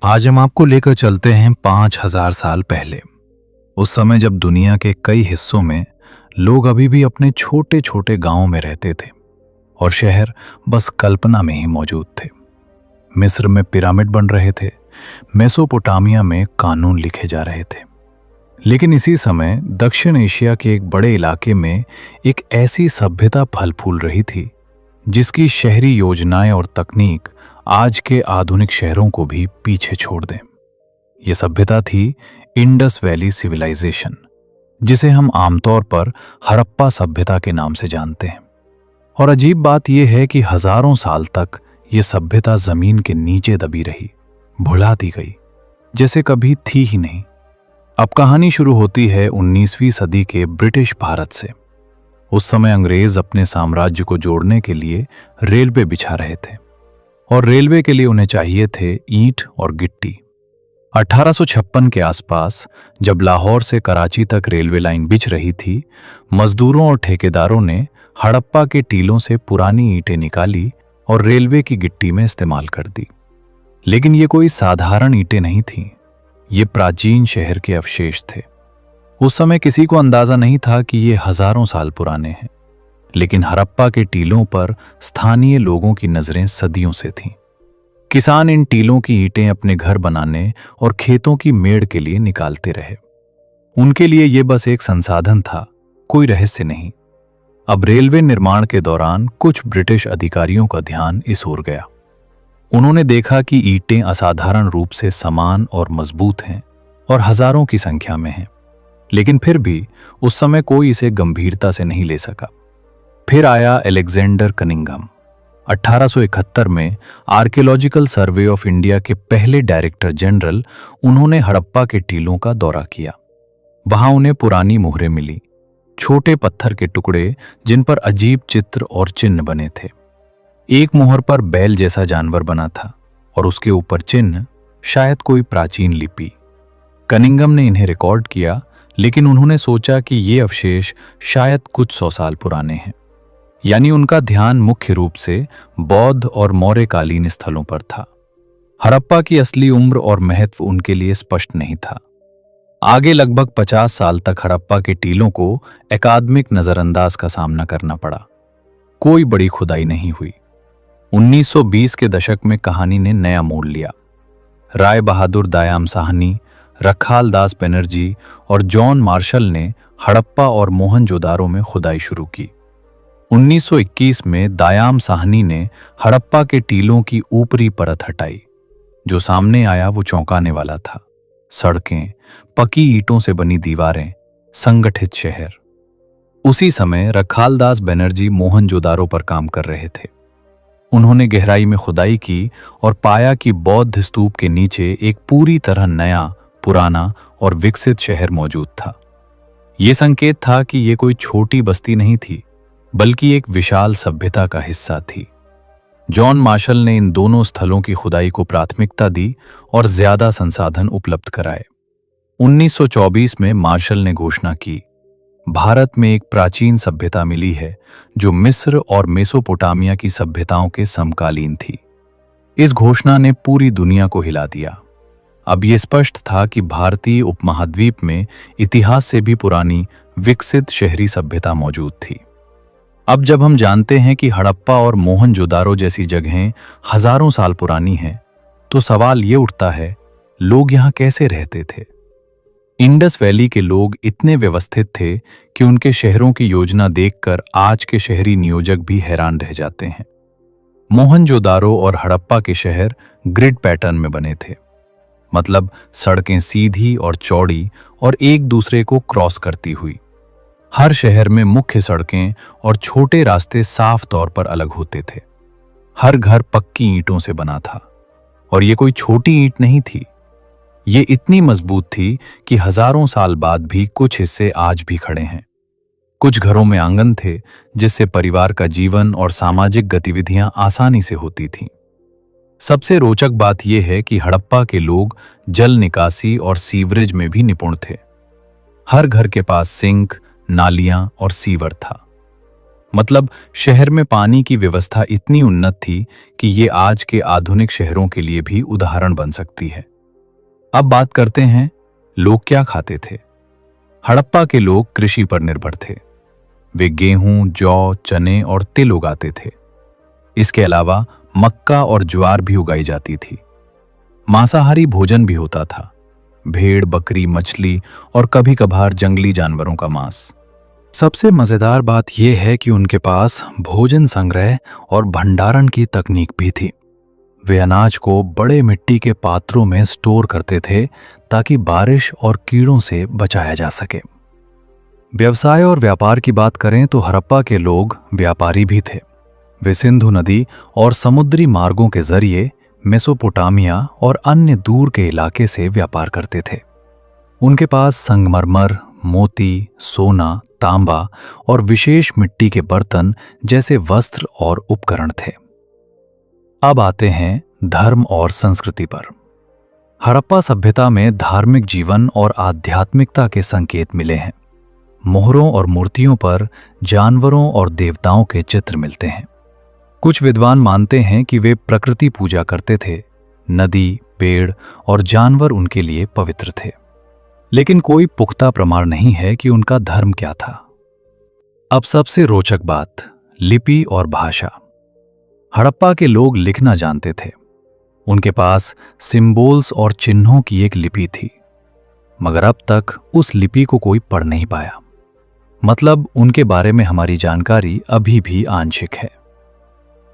आज हम आपको लेकर चलते हैं 5000 साल पहले। उस समय जब दुनिया के कई हिस्सों में लोग अभी भी अपने छोटे छोटे गांवों में रहते थे और शहर बस कल्पना में ही मौजूद थे। मिस्र में पिरामिड बन रहे थे, मेसोपोटामिया में कानून लिखे जा रहे थे। लेकिन इसी समय दक्षिण एशिया के एक बड़े इलाके में एक ऐसी सभ्यता फल फूल रही थी जिसकी शहरी योजनाएं और तकनीक आज के आधुनिक शहरों को भी पीछे छोड़ दें। यह सभ्यता थी इंडस वैली सिविलाइजेशन, जिसे हम आमतौर पर हड़प्पा सभ्यता के नाम से जानते हैं। और अजीब बात यह है कि हजारों साल तक यह सभ्यता जमीन के नीचे दबी रही, भुला दी गई, जैसे कभी थी ही नहीं। अब कहानी शुरू होती है 19वीं सदी के ब्रिटिश भारत से। उस समय अंग्रेज अपने साम्राज्य को जोड़ने के लिए रेलवे बिछा रहे थे और रेलवे के लिए उन्हें चाहिए थे ईंट और गिट्टी। 1856 के आसपास जब लाहौर से कराची तक रेलवे लाइन बिछ रही थी, मजदूरों और ठेकेदारों ने हड़प्पा के टीलों से पुरानी ईंटें निकाली और रेलवे की गिट्टी में इस्तेमाल कर दी। लेकिन ये कोई साधारण ईंटें नहीं थीं, ये प्राचीन शहर के अवशेष थे। उस समय किसी को अंदाजा नहीं था कि ये हजारों साल पुराने हैं, लेकिन हड़प्पा के टीलों पर स्थानीय लोगों की नजरें सदियों से थीं। किसान इन टीलों की ईंटें अपने घर बनाने और खेतों की मेड़ के लिए निकालते रहे। उनके लिए यह बस एक संसाधन था, कोई रहस्य नहीं। अब रेलवे निर्माण के दौरान कुछ ब्रिटिश अधिकारियों का ध्यान इस ओर गया। उन्होंने देखा कि ईंटें असाधारण रूप से समान और मजबूत हैं और हजारों की संख्या में हैं, लेकिन फिर भी उस समय कोई इसे गंभीरता से नहीं ले सका। फिर आया अलेक्जेंडर कनिंघम। 1871 में आर्कियोलॉजिकल सर्वे ऑफ इंडिया के पहले डायरेक्टर जनरल उन्होंने हड़प्पा के टीलों का दौरा किया। वहां उन्हें पुरानी मोहरें मिली, छोटे पत्थर के टुकड़े जिन पर अजीब चित्र और चिन्ह बने थे। एक मोहर पर बैल जैसा जानवर बना था और उसके ऊपर चिन्ह, शायद कोई प्राचीन लिपि। कनिंघम ने इन्हें रिकॉर्ड किया, लेकिन उन्होंने सोचा कि ये अवशेष शायद कुछ 100 साल पुराने हैं। यानी उनका ध्यान मुख्य रूप से बौद्ध और मौर्यकालीन स्थलों पर था। हड़प्पा की असली उम्र और महत्व उनके लिए स्पष्ट नहीं था। आगे लगभग 50 साल तक हड़प्पा के टीलों को अकादमिक नजरअंदाज का सामना करना पड़ा। कोई बड़ी खुदाई नहीं हुई। 1920 के दशक में कहानी ने नया मोड़ लिया। राय बहादुर दायाम साहनी, रखाल दास बनर्जी और जॉन मार्शल ने हड़प्पा और मोहनजोदारो में खुदाई शुरू की। 1921 में दायाम साहनी ने हड़प्पा के टीलों की ऊपरी परत हटाई। जो सामने आया वो चौंकाने वाला था। सड़कें, पकी ईंटों से बनी दीवारें, संगठित शहर। उसी समय रखालदास बनर्जी मोहनजोदारो पर काम कर रहे थे। उन्होंने गहराई में खुदाई की और पाया कि बौद्ध स्तूप के नीचे एक पूरी तरह नया, पुराना और विकसित शहर मौजूद था। ये संकेत था कि ये कोई छोटी बस्ती नहीं थी, बल्कि एक विशाल सभ्यता का हिस्सा थी। जॉन मार्शल ने इन दोनों स्थलों की खुदाई को प्राथमिकता दी और ज्यादा संसाधन उपलब्ध कराए। 1924 में मार्शल ने घोषणा की, भारत में एक प्राचीन सभ्यता मिली है जो मिस्र और मेसोपोटामिया की सभ्यताओं के समकालीन थी। इस घोषणा ने पूरी दुनिया को हिला दिया। अब यह स्पष्ट था कि भारतीय उपमहाद्वीप में इतिहास से भी पुरानी विकसित शहरी सभ्यता मौजूद थी। अब जब हम जानते हैं कि हड़प्पा और मोहनजोदारो जैसी जगहें हजारों साल पुरानी हैं, तो सवाल ये उठता है, लोग यहाँ कैसे रहते थे? इंडस वैली के लोग इतने व्यवस्थित थे कि उनके शहरों की योजना देखकर आज के शहरी नियोजक भी हैरान रह जाते हैं। मोहनजोदारो और हड़प्पा के शहर ग्रिड पैटर्न में बने थे, मतलब सड़कें सीधी और चौड़ी और एक दूसरे को क्रॉस करती हुई। हर शहर में मुख्य सड़कें और छोटे रास्ते साफ तौर पर अलग होते थे। हर घर पक्की ईंटों से बना था और ये कोई छोटी ईंट नहीं थी। ये इतनी मजबूत थी कि हजारों साल बाद भी कुछ हिस्से आज भी खड़े हैं। कुछ घरों में आंगन थे जिससे परिवार का जीवन और सामाजिक गतिविधियां आसानी से होती थीं। सबसे रोचक बात यह है कि हड़प्पा के लोग जल निकासी और सीवरेज में भी निपुण थे। हर घर के पास सिंक, नालियां और सीवर था। मतलब शहर में पानी की व्यवस्था इतनी उन्नत थी कि ये आज के आधुनिक शहरों के लिए भी उदाहरण बन सकती है। अब बात करते हैं लोग क्या खाते थे। हड़प्पा के लोग कृषि पर निर्भर थे। वे गेहूं, जौ, चने और तिल उगाते थे। इसके अलावा मक्का और ज्वार भी उगाई जाती थी। मांसाहारी भोजन भी होता था। भेड़, बकरी, मछली और कभी कभार जंगली जानवरों का मांस। सबसे मजेदार बात यह है कि उनके पास भोजन संग्रह और भंडारण की तकनीक भी थी। वे अनाज को बड़े मिट्टी के पात्रों में स्टोर करते थे ताकि बारिश और कीड़ों से बचाया जा सके। व्यवसाय और व्यापार की बात करें तो हड़प्पा के लोग व्यापारी भी थे। वे सिंधु नदी और समुद्री मार्गों के जरिए मेसोपोटामिया और अन्य दूर के इलाके से व्यापार करते थे। उनके पास संगमरमर, मोती, सोना, तांबा और विशेष मिट्टी के बर्तन जैसे वस्त्र और उपकरण थे। अब आते हैं धर्म और संस्कृति पर। हड़प्पा सभ्यता में धार्मिक जीवन और आध्यात्मिकता के संकेत मिले हैं। मोहरों और मूर्तियों पर जानवरों और देवताओं के चित्र मिलते हैं। कुछ विद्वान मानते हैं कि वे प्रकृति पूजा करते थे। नदी, पेड़ और जानवर उनके लिए पवित्र थे। लेकिन कोई पुख्ता प्रमाण नहीं है कि उनका धर्म क्या था। अब सबसे रोचक बात, लिपि और भाषा। हड़प्पा के लोग लिखना जानते थे। उनके पास सिंबल्स और चिन्हों की एक लिपि थी, मगर अब तक उस लिपि को कोई पढ़ नहीं पाया। मतलब उनके बारे में हमारी जानकारी अभी भी आंशिक है।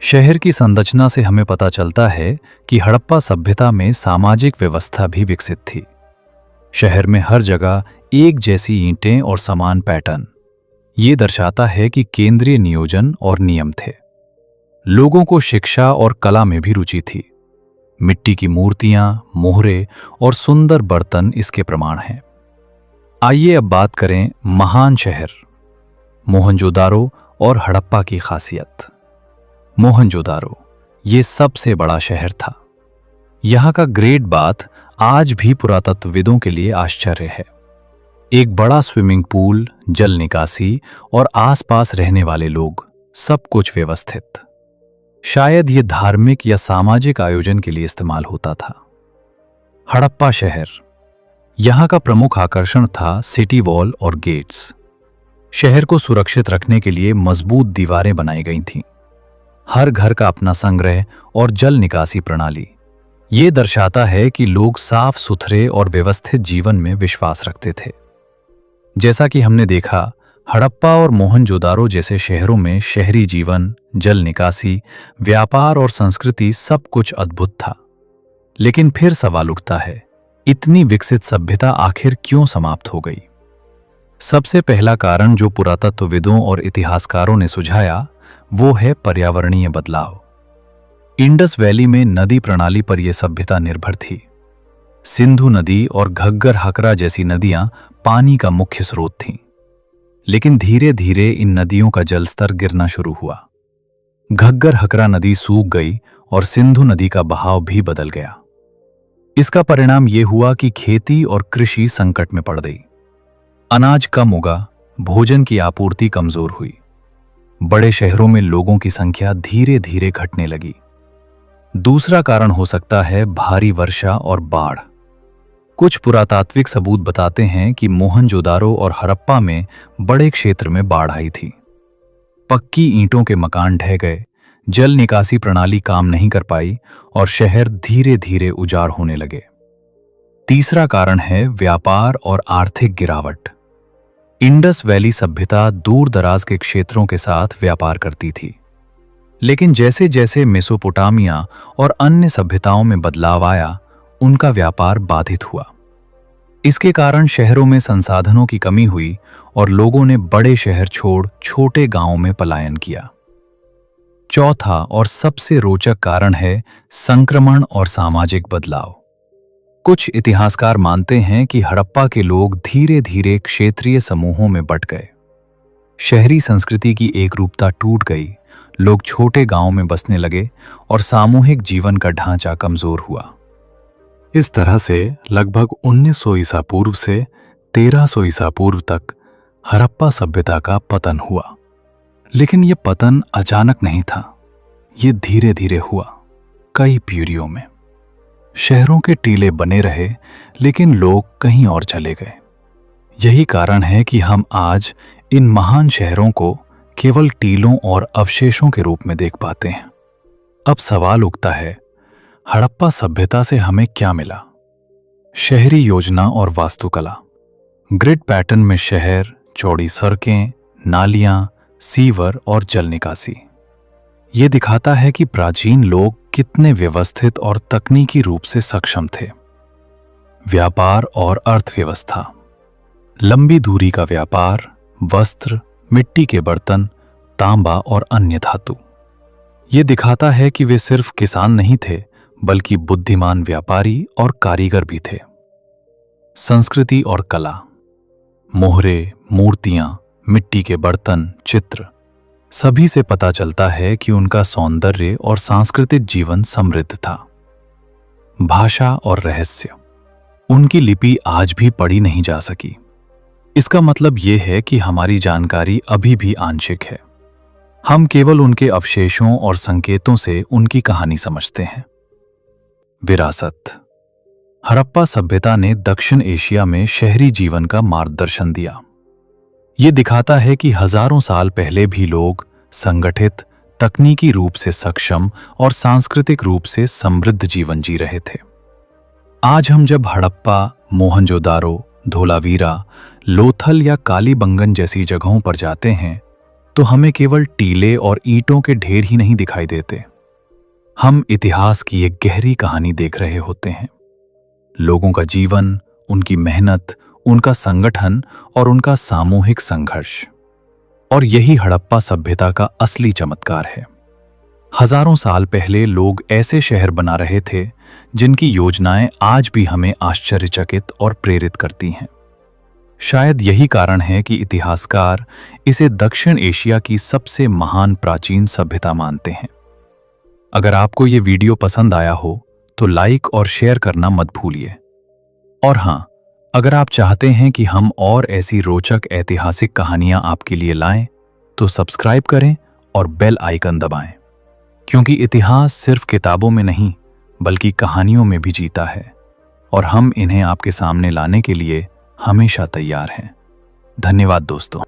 शहर की संरचना से हमें पता चलता है कि हड़प्पा सभ्यता में सामाजिक व्यवस्था भी विकसित थी। शहर में हर जगह एक जैसी ईंटें और समान पैटर्न। ये दर्शाता है कि केंद्रीय नियोजन और नियम थे। लोगों को शिक्षा और कला में भी रुचि थी। मिट्टी की मूर्तियां, मोहरे और सुंदर बर्तन इसके प्रमाण हैं। आइए अब बात करें महान शहर मोहनजोदारो और हड़प्पा की खासियत। मोहनजोदारो ये सबसे बड़ा शहर था। यहाँ का ग्रेट बाथ आज भी पुरातत्वविदों के लिए आश्चर्य है। एक बड़ा स्विमिंग पूल, जल निकासी और आसपास रहने वाले लोग, सब कुछ व्यवस्थित। शायद ये धार्मिक या सामाजिक आयोजन के लिए इस्तेमाल होता था। हड़प्पा शहर, यहाँ का प्रमुख आकर्षण था सिटी वॉल और गेट्स। शहर को सुरक्षित रखने के लिए मजबूत दीवारें बनाई गई थीं। हर घर का अपना संग्रह और जल निकासी प्रणाली। ये दर्शाता है कि लोग साफ सुथरे और व्यवस्थित जीवन में विश्वास रखते थे। जैसा कि हमने देखा, हड़प्पा और मोहनजोदारो जैसे शहरों में शहरी जीवन, जल निकासी, व्यापार और संस्कृति सब कुछ अद्भुत था। लेकिन फिर सवाल उठता है, इतनी विकसित सभ्यता आखिर क्यों समाप्त हो गई? सबसे पहला कारण जो पुरातत्वविदों और इतिहासकारों ने सुझाया वो है पर्यावरणीय बदलाव। इंडस वैली में नदी प्रणाली पर यह सभ्यता निर्भर थी। सिंधु नदी और घग्गर हकरा जैसी नदियां पानी का मुख्य स्रोत थीं। लेकिन धीरे धीरे इन नदियों का जलस्तर गिरना शुरू हुआ। घग्गर हकरा नदी सूख गई और सिंधु नदी का बहाव भी बदल गया। इसका परिणाम यह हुआ कि खेती और कृषि संकट में पड़ गई। अनाज कम उगा, भोजन की आपूर्ति कमजोर हुई। बड़े शहरों में लोगों की संख्या धीरे धीरे घटने लगी। दूसरा कारण हो सकता है भारी वर्षा और बाढ़। कुछ पुरातात्विक सबूत बताते हैं कि मोहनजोदारो और हड़प्पा में बड़े क्षेत्र में बाढ़ आई थी। पक्की ईंटों के मकान ढह गए, जल निकासी प्रणाली काम नहीं कर पाई और शहर धीरे धीरे उजाड़ होने लगे। तीसरा कारण है व्यापार और आर्थिक गिरावट। इंडस वैली सभ्यता दूर दराज के क्षेत्रों के साथ व्यापार करती थी। लेकिन जैसे जैसे मेसोपोटामिया और अन्य सभ्यताओं में बदलाव आया, उनका व्यापार बाधित हुआ। इसके कारण शहरों में संसाधनों की कमी हुई और लोगों ने बड़े शहर छोड़ छोटे गांवों में पलायन किया। चौथा और सबसे रोचक कारण है संक्रमण और सामाजिक बदलाव। कुछ इतिहासकार मानते हैं कि हड़प्पा के लोग धीरे धीरे क्षेत्रीय समूहों में बंट गए। शहरी संस्कृति की एकरूपता टूट गई, लोग छोटे गांवों में बसने लगे और सामूहिक जीवन का ढांचा कमजोर हुआ। इस तरह से लगभग 1900 ईसा पूर्व से 1300 ईसा पूर्व तक हड़प्पा सभ्यता का पतन हुआ। लेकिन यह पतन अचानक नहीं था, ये धीरे धीरे हुआ, कई पीढ़ियों में। शहरों के टीले बने रहे, लेकिन लोग कहीं और चले गए। यही कारण है कि हम आज इन महान शहरों को केवल टीलों और अवशेषों के रूप में देख पाते हैं। अब सवाल उठता है, हड़प्पा सभ्यता से हमें क्या मिला? शहरी योजना और वास्तुकला। ग्रिड पैटर्न में शहर, चौड़ी सड़कें, नालियां, सीवर और जल निकासी। ये दिखाता है कि प्राचीन लोग कितने व्यवस्थित और तकनीकी रूप से सक्षम थे। व्यापार और अर्थव्यवस्था। लंबी दूरी का व्यापार, वस्त्र, मिट्टी के बर्तन, तांबा और अन्य धातु। ये दिखाता है कि वे सिर्फ किसान नहीं थे, बल्कि बुद्धिमान व्यापारी और कारीगर भी थे। संस्कृति और कला। मोहरे, मूर्तियां, मिट्टी के बर्तन, चित्र, सभी से पता चलता है कि उनका सौंदर्य और सांस्कृतिक जीवन समृद्ध था। भाषा और रहस्य। उनकी लिपि आज भी पढ़ी नहीं जा सकी। इसका मतलब यह है कि हमारी जानकारी अभी भी आंशिक है। हम केवल उनके अवशेषों और संकेतों से उनकी कहानी समझते हैं। विरासत। हड़प्पा सभ्यता ने दक्षिण एशिया में शहरी जीवन का मार्गदर्शन दिया। ये दिखाता है कि हजारों साल पहले भी लोग संगठित, तकनीकी रूप से सक्षम और सांस्कृतिक रूप से समृद्ध जीवन जी रहे थे। आज हम जब हड़प्पा, मोहनजोदारो, धोलावीरा, लोथल या कालीबंगन जैसी जगहों पर जाते हैं, तो हमें केवल टीले और ईंटों के ढेर ही नहीं दिखाई देते। हम इतिहास की एक गहरी कहानी देख रहे होते हैं। लोगों का जीवन, उनकी मेहनत, उनका संगठन और उनका सामूहिक संघर्ष। और यही हड़प्पा सभ्यता का असली चमत्कार है। हजारों साल पहले लोग ऐसे शहर बना रहे थे जिनकी योजनाएं आज भी हमें आश्चर्यचकित और प्रेरित करती हैं। शायद यही कारण है कि इतिहासकार इसे दक्षिण एशिया की सबसे महान प्राचीन सभ्यता मानते हैं। अगर आपको ये वीडियो पसंद आया हो तो लाइक और शेयर करना मत भूलिए। और हाँ, अगर आप चाहते हैं कि हम और ऐसी रोचक ऐतिहासिक कहानियां आपके लिए लाएं, तो सब्सक्राइब करें और बेल आइकन दबाएं, क्योंकि इतिहास सिर्फ किताबों में नहीं, बल्कि कहानियों में भी जीता है, और हम इन्हें आपके सामने लाने के लिए हमेशा तैयार हैं। धन्यवाद दोस्तों।